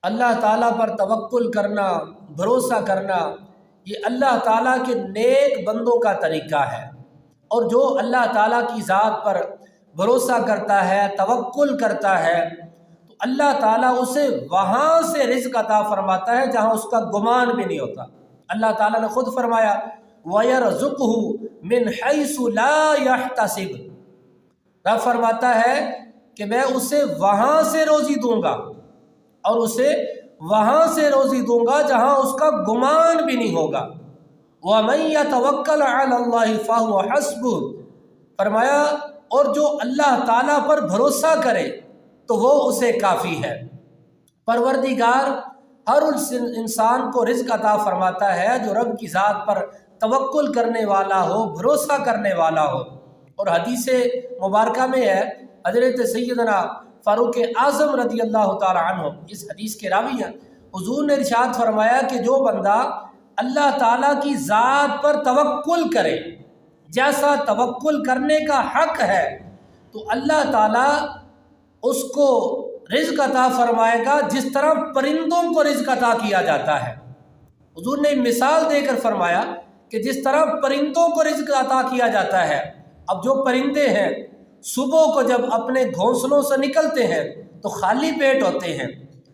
اللہ تعالیٰ پر توکل کرنا، بھروسہ کرنا، یہ اللہ تعالیٰ کے نیک بندوں کا طریقہ ہے۔ اور جو اللہ تعالیٰ کی ذات پر بھروسہ کرتا ہے، توکل کرتا ہے، تو اللہ تعالیٰ اسے وہاں سے رزق عطا فرماتا ہے جہاں اس کا گمان بھی نہیں ہوتا۔ اللہ تعالیٰ نے خود فرمایا وَيَرْزُقْهُ مِنْ حَيْثُ لَا يَحْتَسِبُ، رب فرماتا ہے کہ میں اسے وہاں سے روزی دوں گا، اور اسے وہاں سے روزی دوں گا جہاں اس کا گمان بھی نہیں ہوگا۔ وَمَن يَتَوَكَّلْ عَلَى اللَّهِ فَهُوَ حَسْبُهُ، فرمایا اور جو اللہ تعالیٰ پر بھروسہ کرے تو وہ اسے کافی ہے۔ پروردگار ہر اس انسان کو رزق عطا فرماتا ہے جو رب کی ذات پر توکل کرنے والا ہو، بھروسہ کرنے والا ہو۔ اور حدیث مبارکہ میں ہے، حضرت سیدنا فاروق اعظم رضی اللہ تعالی عنہ اس حدیث کے راوی ہیں، حضور نے ارشاد فرمایا کہ جو بندہ اللہ تعالیٰ کی ذات پر توکل کرے جیسا توکل کرنے کا حق ہے، تو اللہ تعالیٰ اس کو رزق عطا فرمائے گا جس طرح پرندوں کو رزق عطا کیا جاتا ہے۔ حضور نے مثال دے کر فرمایا کہ جس طرح پرندوں کو رزق عطا کیا جاتا ہے، اب جو پرندے ہیں صبح کو جب اپنے گھونسلوں سے نکلتے ہیں تو خالی پیٹ ہوتے ہیں،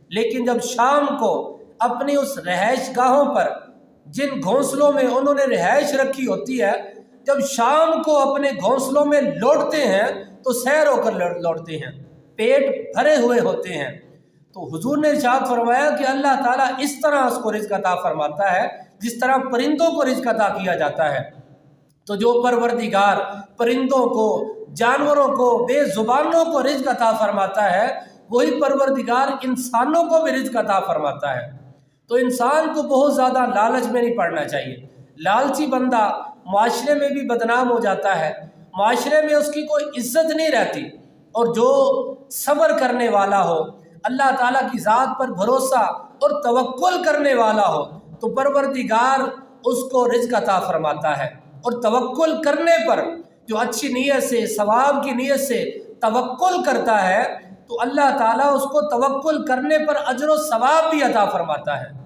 لیکن جب شام کو اپنی اس رہائش گاہوں پر جن گھونسلوں میں انہوں نے رہائش رکھی ہوتی ہے، جب شام کو اپنے گھونسلوں میں لوٹتے ہیں تو سیر ہو کر لوٹتے ہیں، پیٹ بھرے ہوئے ہوتے ہیں۔ تو حضور نے ارشاد فرمایا کہ اللہ تعالیٰ اس طرح اس کو رزق عطا فرماتا ہے جس طرح پرندوں کو رزق عطا کیا جاتا ہے۔ تو جو پروردگار پرندوں کو، جانوروں کو، بے زبانوں کو رزق عطا فرماتا ہے، وہی پروردگار انسانوں کو بھی رزق عطا فرماتا ہے۔ تو انسان کو بہت زیادہ لالچ میں نہیں پڑنا چاہیے۔ لالچی بندہ معاشرے میں بھی بدنام ہو جاتا ہے، معاشرے میں اس کی کوئی عزت نہیں رہتی۔ اور جو صبر کرنے والا ہو، اللہ تعالیٰ کی ذات پر بھروسہ اور توکل کرنے والا ہو، تو پروردگار اس کو رزق عطا فرماتا ہے۔ اور توکل کرنے پر جو اچھی نیت سے، ثواب کی نیت سے توکل کرتا ہے، تو اللہ تعالیٰ اس کو توکل کرنے پر اجر و ثواب بھی عطا فرماتا ہے۔